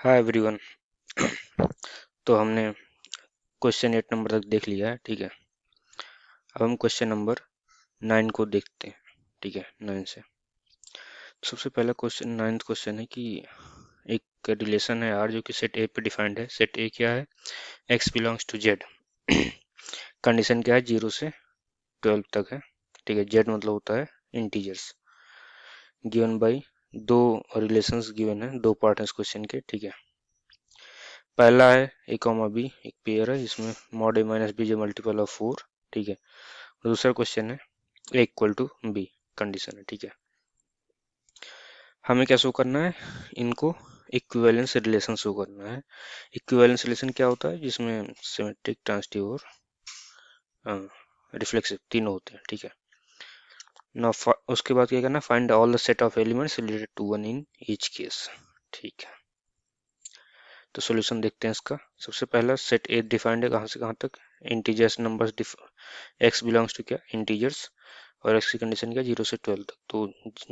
Hi everyone. तो हमने question 8 number तक देख लिया है, ठीक है। अब हम क्वेश्चन नंबर 9 को देखते हैं, ठीक है। 9 से सबसे पहला क्वेश्चन, 9th क्वेश्चन है कि एक रिलेशन है आर जो कि सेट ए पे डिफाइंड है। सेट ए क्या है? X belongs to z. Condition क्या है? 0 से 12 तक है, ठीक है। जेड मतलब होता है इंटीजर्स। गिवन बाई दो रिलेशंस गिवन है, दो पार्ट है इस क्वेश्चन के, ठीक है। पहला है ए कॉमा बी, एक पेयर है जिसमें मॉड ए माइनस बी जो मल्टीपल ऑफ 4, ठीक है। दूसरा क्वेश्चन है ए इक्वल टू बी, कंडीशन है, ठीक है। हमें क्या शो करना है? इनको इक्विवेलेंस रिलेशन शो करना है। इक्विवेलेंस रिलेशन क्या होता है? जिसमें सिमेट्रिक, ट्रांजिटिव और रिफ्लेक्सिव तीनों होते हैं, ठीक है ना। उसके बाद क्या करना? Find all the set of elements related to one in each case, ठीक है। तो सॉल्यूशन देखते हैं इसका। सबसे पहला सेट ए डिफाइंड है कहाँ से कहाँ तक? Integers numbers, x belongs to क्या? इंटीजर्स। और एक्स की कंडीशन क्या? 0 से 12 तक। तो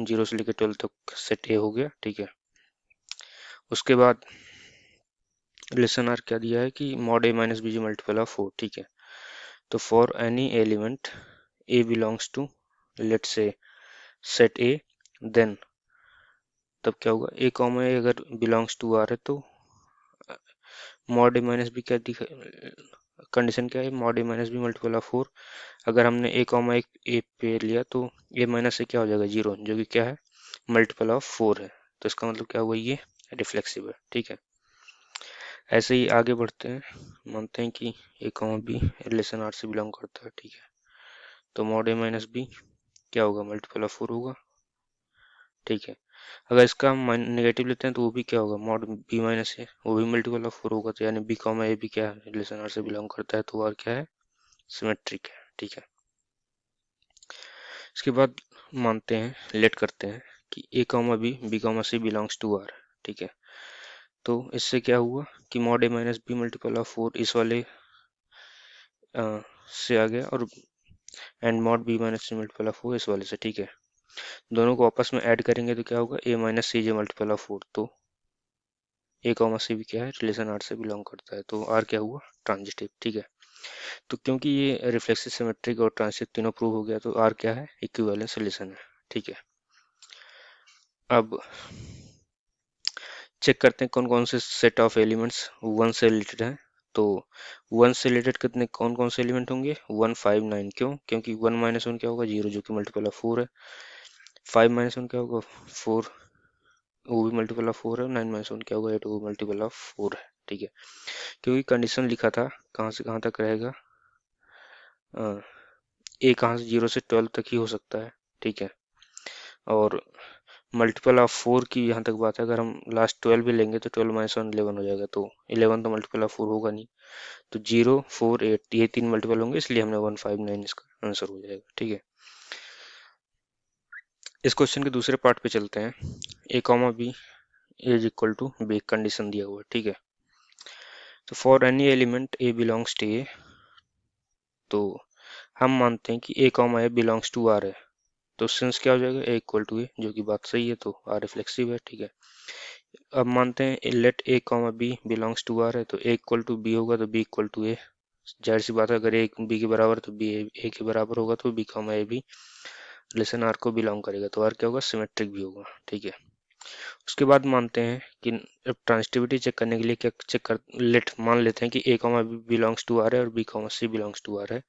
0 से लेकर 12 तक सेट ए हो गया, ठीक है। उसके बाद रिलेशन आर क्या दिया है कि mod A minus B multiple of 4, ठीक है। तो for any element A belongs to, let say set A, then तब क्या होगा? ए कॉमा ए अगर बिलोंग्स टू आर है तो मॉड ए माइनस बी क्या दिखा, कंडीशन क्या है? Mod A minus B multiple of 4। अगर हमने ए कॉमा एक ए पे लिया तो ए माइनस से क्या हो जाएगा? 0, जो कि क्या है? मल्टीपल ऑफ 4 है। तो इसका मतलब क्या हुआ? ये रिफ्लेक्सिव है, ठीक है। ऐसे ही आगे बढ़ते हैं। मानते हैं कि A comma B relation are से बिलोंग करता है, ठीक है। तो मॉड ए माइनस बी क्या होगा? मल्टीपल ऑफ 4 होगा, ठीक है। अगर इसका हम नेगेटिव लेते हैं तो वो भी क्या होगा? मॉड बी माइनस ए, वो भी मल्टीपल ऑफ 4 होगा। तो यानी बी कॉमा ए भी क्या है? रिलेशन आर से बिलोंग करता है, तो आर क्या है? सिमेट्रिक है, ठीक है। इसके बाद मानते हैं, लेट करते हैं कि A comma B comma C belongs to R, ठीक है। तो इससे क्या हुआ कि mod A minus B multiple of 4 इस वाले से आ गया, और and mod B minus C multiple of 4 इस वाले से, ठीक है। दोनों को आपस में ऐड करेंगे तो क्या होगा? A minus C J multiple of 4। तो ए कॉमा सी भी क्या है? रिलेशन आर से बिलोंग करता है, तो आर क्या हुआ? ट्रांजिटिव, ठीक है। तो क्योंकि ये रिफ्लेक्सिव, सिमेट्रिक और ट्रांजिटिव तीनों प्रूव हो गया, तो आर क्या है? इक्विवेलेंस रिलेशन है, ठीक है। अब चेक करते हैं कौन कौन से सेट ऑफ एलिमेंट्स वन से रिलेटेड हैं। तो वन से रिलेटेड कितने, कौन कौन से एलिमेंट होंगे? 1, 5, 9। क्यों? क्योंकि 1 माइनस 1 क्या होगा? 0, जो कि मल्टीपल ऑफ 4 है। 5 माइनस 1 क्या होगा? 4, वो भी मल्टीपल ऑफ 4 है। 9 माइनस 1 क्या होगा? 8, वो मल्टीपल ऑफ 4 है, ठीक है। क्योंकि कंडीशन लिखा था कहाँ से कहाँ तक रहेगा, ए कहाँ से? 0 से 12 तक ही हो सकता है, ठीक है। और मल्टीपल ऑफ 4 की यहाँ तक बात है, अगर हम लास्ट 12 भी लेंगे तो 12 माइनस 1 11 हो जाएगा। तो 11 तो मल्टीपल ऑफ 4 होगा नहीं। तो 0, 4, 8 ये तीन मल्टीपल होंगे, इसलिए हमने 159 इसका आंसर हो जाएगा, ठीक है। इस क्वेश्चन के दूसरे पार्ट पे चलते हैं। A comma B is equal to B, condition दिया हुआ है, ठीक है। तो for any element A belongs to A, तो हम मानते हैं कि A comma A belongs to R है। तो सिंस क्या हो जाएगा? ए इक्वल टू ए, जो कि बात सही है, तो आर रिफ्लेक्सिव है, ठीक है। अब मानते हैं let a comma B belongs to R है, तो ए इक्वल टू बी होगा, तो बी इक्वल टू ए। जाहिर सी बात है, अगर ए बी के बराबर है तो बी ए के बराबर होगा, तो बी कॉमा ए भी रिलेशन आर को बिलोंग करेगा, तो आर क्या होगा? सिमेट्रिक भी होगा, ठीक है। उसके बाद मानते हैं कि अब ट्रांजिटिविटी चेक करने के लिए क्या चेक कर लेट मान लेते हैं कि A comma B belongs to R है और B comma C belongs to R है।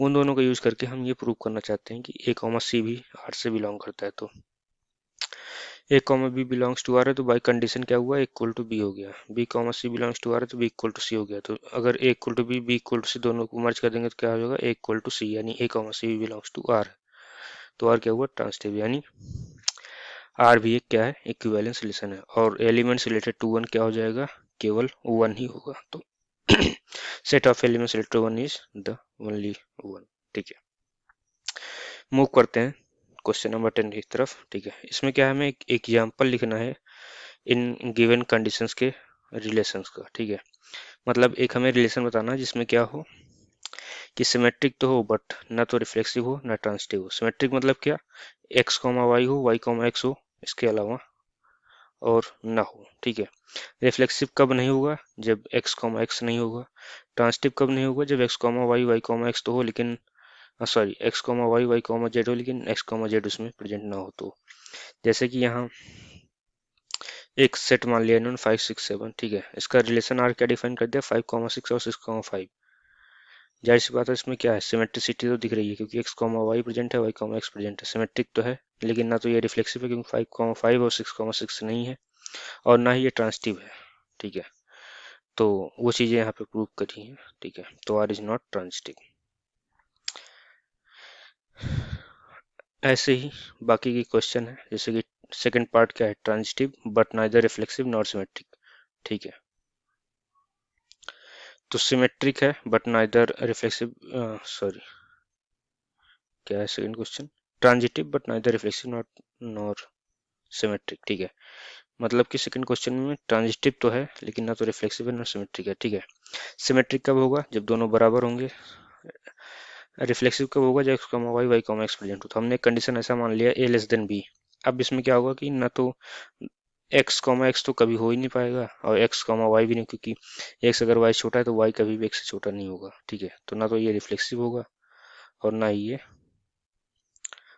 उन दोनों का यूज करके हम ये प्रूव करना चाहते हैं कि ए कॉमा सी भी आर से बिलोंग करता है। तो A comma B belongs to R है, तो बाई कंडीशन क्या हुआ? इक्वल टू बी हो गया। B comma C belongs to R है, तो बी इक्वल टू सी हो गया। तो अगर A equal to B equal to C दोनों को मर्ज कर देंगे तो क्या हो जाएगा? ए इक्वल टू सी, यानी A comma C belongs to R. तो आर क्या हुआ? ट्रांजिटिव, यानी आर भी एक क्या है? इक्विवेलेंस रिलेशन है। और एलिमेंट्स रिलेटेड टू वन क्या हो जाएगा? केवल वन ही होगा। तो set of elements related to one is the only one, ठीक है। मूव करते हैं क्वेश्चन नंबर 10 की तरफ, ठीक है। इसमें क्या है? हमें एक एग्जाम्पल लिखना है इन गिवन कंडीशंस के रिलेशंस का, ठीक है। मतलब एक हमें रिलेशन बताना है जिसमें क्या हो कि सिमेट्रिक तो हो बट ना तो रिफ्लेक्सिव हो ना ट्रांजिटिव हो। सिमेट्रिक मतलब क्या? एक्स कॉमा वाई हो, वाई कॉमा एक्स हो, इसके अलावा और ना हो, ठीक है। रिफ्लेक्सिव कब नहीं होगा? जब x कॉमा एक्स नहीं होगा। ट्रांसिटिव कब नहीं होगा? जब x comma y y comma x तो हो लेकिन sorry x comma y y comma z हो लेकिन एक्स कॉमा जेड उसमें प्रेजेंट ना हो। तो जैसे कि यहाँ एक सेट मान लिया इन्होंने 5 6 7, ठीक है। इसका रिलेशन आर क्या डिफाइन कर दिया? 5 6 और 6 5। जाहिर सी बात है इसमें क्या है, सिमेट्रिसिटी तो दिख रही है क्योंकि एक्स कॉमा वाई प्रेजेंट है, वाई कॉमा एक्स प्रेजेंट है, सिमेट्रिक तो है। लेकिन ना तो ये रिफ्लेक्सिव है क्योंकि 5 5 और 6 6 नहीं है, और ना ही ये ट्रांसिटिव है, ठीक है। तो वो चीजें यहाँ पे प्रूव करी हैं, ठीक है। तो आर इज नॉट ट्रांजिटिव। ऐसे ही बाकी के क्वेश्चन है, जैसे कि सेकंड पार्ट क्या है, transitive but neither reflexive not symmetric, ठीक है। तो सिमेट्रिक है बट नाइदर रिफ्लेक्सिव, सॉरी क्या है second question, transitive but neither reflexive not nor symmetric, ठीक है। मतलब कि सेकंड क्वेश्चन में ट्रांजिटिव तो है लेकिन ना तो रिफ्लेक्सिव है ना सिमेट्रिक है, ठीक है। सिमेट्रिक कब होगा? जब दोनों बराबर होंगे। रिफ्लेक्सिव कब होगा? जब x comma y y comma x present हो। तो हमने कंडीशन ऐसा मान लिया ए लेस देन बी। अब इसमें क्या होगा कि ना तो एक्स कॉमा एक्स तो कभी हो ही नहीं पाएगा और एक्स कॉमा वाई भी नहीं, क्योंकि एक्स अगर वाई छोटा है तो वाई कभी भी एक्स से छोटा नहीं होगा, ठीक है। तो ना तो ये रिफ्लेक्सिव होगा और ना ही ये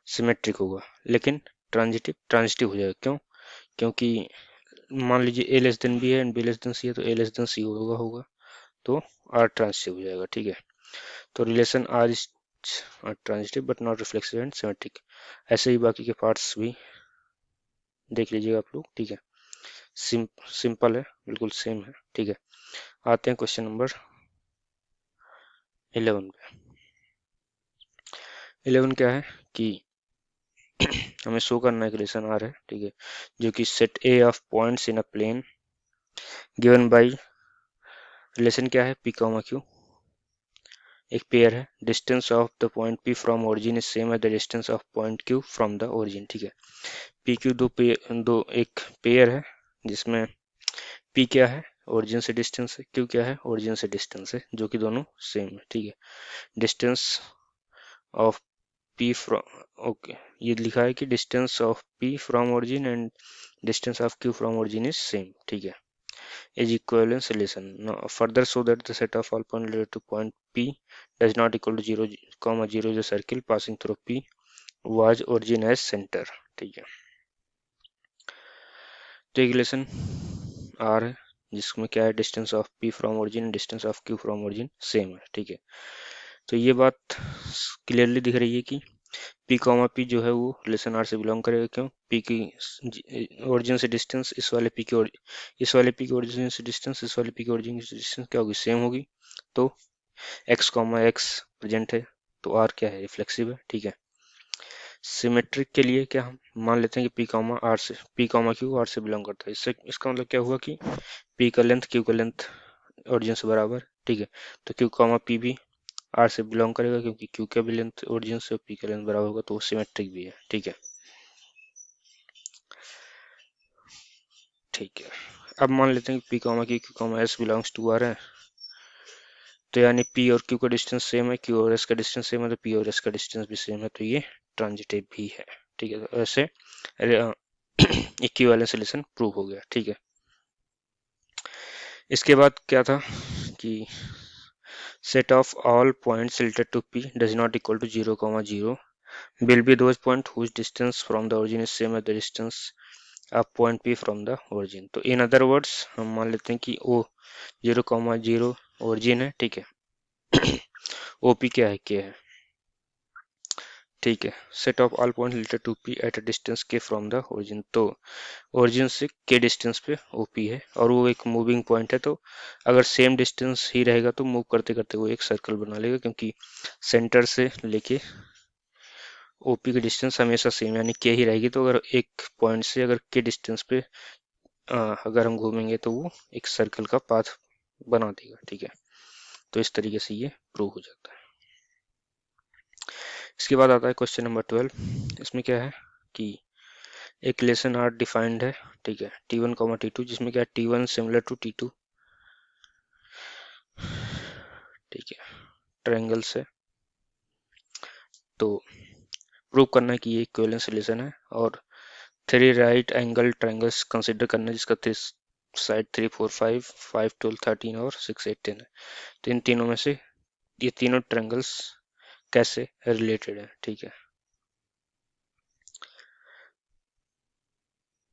सिमेट्रिक होगा। लेकिन ट्रांजिटिव ट्रांजिटिव हो जाएगा, क्यों? क्योंकि मान लीजिए ए लेस देन बी है एंड बी लेस देन सी है, तो ए लेस देन सी होगा तो आर ट्रांजिटिव हो जाएगा, ठीक है। तो relation R is transitive but not reflexive and symmetric. ऐसे ही बाकी के पार्ट्स भी देख लीजिएगा आप लोग, ठीक है। सिंपल है, बिल्कुल सेम है, ठीक है। आते हैं क्वेश्चन नंबर 11 पे। 11 क्या है कि हमें शो करना एक रिलेशन आर है, ठीक है, जो कि set A of points in a plane given by relation क्या है, पी कॉमा क्यू। एक पेयर है, distance of the point P from origin is same as the distance of point Q from the origin, ठीक है। P Q दो एक pair है जिसमें पी क्या है, ओरिजिन से डिस्टेंस है, क्यू क्या है, ओरिजिन से डिस्टेंस है, जो कि दोनों सेम है, ठीक है। Distance of P from, okay, ये लिखा है कि distance of P from origin and distance of Q from origin is same, ठीक है, is equivalence relation. Now, further show that the set of all points related to point P does not equal to 0, comma 0 is a circle passing through P was origin as center, ठीक है। तो एक relation R है जिसमें क्या है, distance of P from origin distance of Q from origin same है, ठीक है। तो ये बात क्लियरली दिख रही है कि P कॉमा P जो है वो रिलेशन R से बिलोंग करेगा, क्यों? P की ओरिजिन से डिस्टेंस इस वाले P की इस वाले P की ओरिजिन से डिस्टेंस इस वाले P की ओरिजिन से डिस्टेंस क्या होगी, सेम होगी। तो x कॉमा एक्स प्रेजेंट है तो r क्या है, रिफ्लेक्सिव है, ठीक है। सिमेट्रिक के लिए क्या हम मान लेते हैं कि p कॉमा r से p कॉमा q r से बिलोंग करता है। इससे इसका मतलब क्या हुआ कि p का लेंथ q का लेंथ ओरिजिन से बराबर, ठीक है। तो q कॉमा p भी r से बिलोंग करेगा क्योंकि q का भी लेंथ ओरिजिन से p का लेंथ बराबर होगा, तो वो सिमेट्रिक भी है, ठीक है। ठीक है, अब मान लेते हैं कि p comma q q comma s belongs to r है। तो यानी P और Q का डिस्टेंस सेम है, Q और S का डिस्टेंस सेम है, तो P और S का डिस्टेंस भी सेम है, तो ये ट्रांजिटिव भी है, ठीक है। तो ऐसे इक्विवेलेंस रिलेशन प्रूव हो गया, ठीक है। इसके बाद क्या था कि set of all points related to P does not equal to 0, 0 will be those point whose distance from the origin is same as the distance of point P from the origin। तो in other words हम मान लेते हैं कि O 0, 0 origin है, ठीक है। OP क्या है, K है, ठीक है। Set of all point related to P at a distance K from the origin, तो ओरिजिन से के डिस्टेंस पे ओपी है और वो एक मूविंग पॉइंट है। तो अगर सेम डिस्टेंस ही रहेगा तो मूव करते करते वो एक सर्कल बना लेगा, क्योंकि सेंटर से लेके ओपी की डिस्टेंस हमेशा सेम यानी के ही रहेगी। तो अगर एक पॉइंट से अगर के डिस्टेंस पे अगर हम घूमेंगे तो वो एक सर्कल का पाथ बना देगा, ठीक है। तो इस तरीके से ये प्रूव हो जाता है। इसके बाद आता है क्वेश्चन नंबर 12। इसमें क्या है कि एक लेसन आर डिफाइंड है, ठीक है, T1 कॉमा T2, जिसमें क्या है T1 सिमिलर टू T2, ठीक है, ट्रायंगल से। तो प्रूव करना है कि ये इक्विवेलेंस रिलेशन है और 3 राइट एंगल ट्रायंगल्स कंसिडर करना है जिसका साइड 3 4 5 5 12 13 और 6 8 10 है। तो इन तीनों में से ये तीनों ट्रायंगल्स कैसे रिलेटेड है, ठीक है।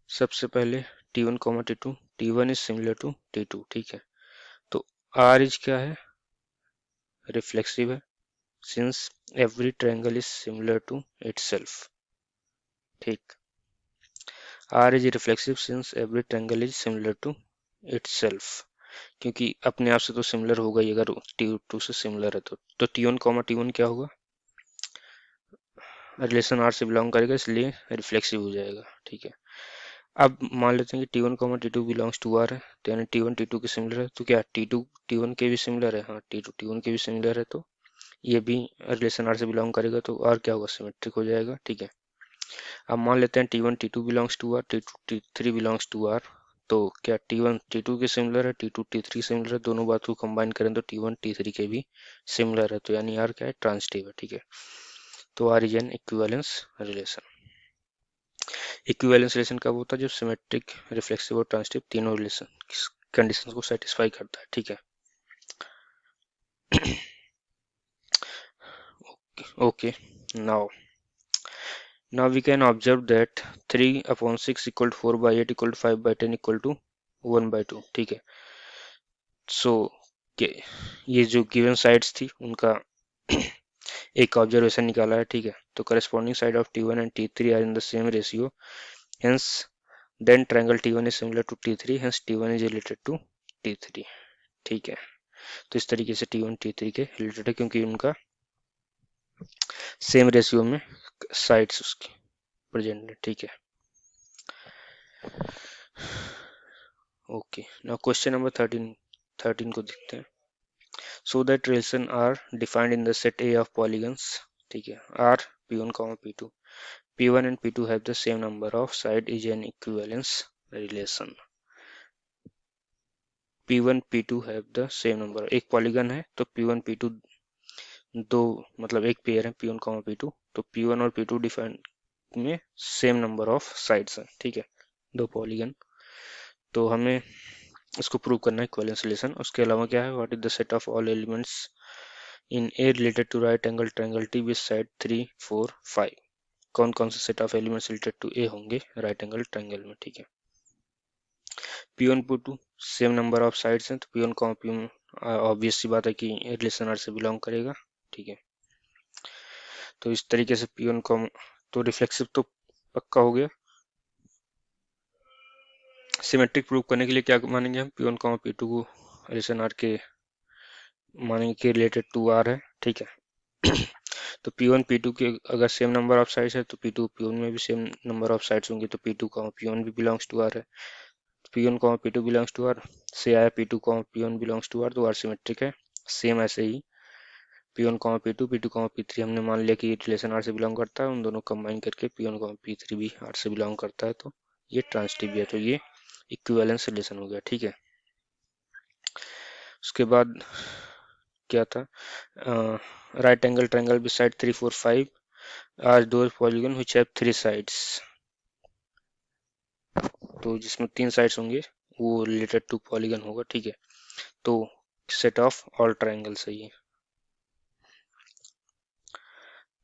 सबसे पहले T1 comma T2, T1 is similar to T2, ठीक है। तो R इज क्या है, रिफ्लेक्सिव है, since every triangle is similar to itself, ठीक। R is reflexive since every triangle is similar to itself, क्योंकि अपने आप से तो सिमिलर होगा ही अगर T2 से सिमिलर है तो T1 कॉमा T1 क्या होगा, रिलेशन R से बिलोंग करेगा इसलिए रिफ्लेक्सिव हो जाएगा, ठीक है। अब मान लेते हैं कि T1 comma T2 belongs to R है, तो यानी T1 T2 के सिमिलर है, तो क्या T2 T1 के भी सिमिलर है, हाँ T2 T1 के भी सिमिलर है, तो ये भी रिलेशन R से बिलोंग करेगा तो R क्या होगा, सिमेट्रिक हो जाएगा, ठीक है। अब मान लेते हैं T1 T2 belongs to R, T2 T3 belongs to R, तो क्या T1 T2 के सिमिलर है, T2 T3 सिमिलर है, दोनों बात को कंबाइन करें तो T1 T3 के भी सिमिलर है, तो यानी R क्या है, ट्रांजिटिव है, ठीक है। तो R is an equivalence relation. Equivalence relation कब होता है, जब सिमेट्रिक, रिफ्लेक्सिव और ट्रांजिटिव तीनों रिलेशन कंडीशंस को सेटिस्फाई करता है, ठीक है। Okay, now we can observe that 3 upon 6 equal to 4 by 8 equal to 5 by 10 equal to 1 by 2, ठीक है। सो ये जो गिवन साइड्स थी उनका एक ऑब्जर्वेशन निकाला है, ठीक है। तो corresponding side of T1 and T3 are in the same ratio, hence then triangle T1 is similar to T3, hence T1 is related to T3, ठीक है। तो इस तरीके से T1 T3 के रिलेटेड है क्योंकि उनका सेम रेशियो में साइड्स उसकी प्रेजेंट है, ठीक है। ओके, नाउ क्वेश्चन नंबर 13 को देखते हैं। So that relation R defined in the set A of polygons, ठीक है। R P1 comma P2, P1 and P2 have the same number of side is an equivalence relation. P1 P2 have the same number, एक polygon है तो P1 P2 दो, मतलब एक pair है P1 comma P2, तो P1 और P2 defined में सेम नंबर ऑफ साइड्स हैं, ठीक है, दो पॉलीगन। तो हमें इसको प्रूव करना है इक्विवेलेंस रिलेशन। उसके अलावा क्या है, what is the set of all elements in A related to right angle triangle T with side 3 4 5, कौन कौन से set of elements related to A होंगे राइट एंगल ट्रायंगल में, ठीक है। P1 P2 same number of sides हैं, तो P1 comma P1 obvious सी बात है कि रिलेशन आर से बिलोंग करेगा, ठीक है। तो इस तरीके से P1 कॉमा, तो रिफ्लेक्सिव तो पक्का हो गया। सिमेट्रिक प्रूव करने के लिए क्या मानेंगे हम, P1 कॉमा P2 को रिलेशन आर के मानेंगे कि रिलेटेड टू आर है, ठीक है। तो P1 P2 के अगर सेम नंबर ऑफ साइड्स है तो P2 P1 में भी सेम नंबर ऑफ साइड्स होंगे, तो P2 P1 भी बिलोंग्स टू आर है। P1 P2 belongs to are से आया P2 P1 belongs to R, तो आर सिमेट्रिक है। सेम ऐसे ही P1 P2 P2 P3 हमने मान लिया कि रिलेशन आर से बिलोंग करता है, उन दोनों कंबाइन करके P1 P3 भी आर से बिलोंग करता है, तो ये ट्रांजिटिव है, तो ये इक्विवेलेंस रिलेशन हो गया, ठीक है। उसके बाद क्या था, right angle triangle with side 3 4 5 are those polygon which have 3 sides, तो जिसमें 3 साइड्स होंगे वो रिलेटेड टू पॉलीगन होगा, ठीक है। तो सेट ऑफ ऑल ट्रायंगल्स है ये।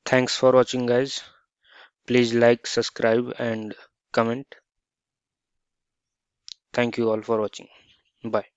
Thanks for watching guys, please like subscribe and comment. Thank you all for watching. Bye.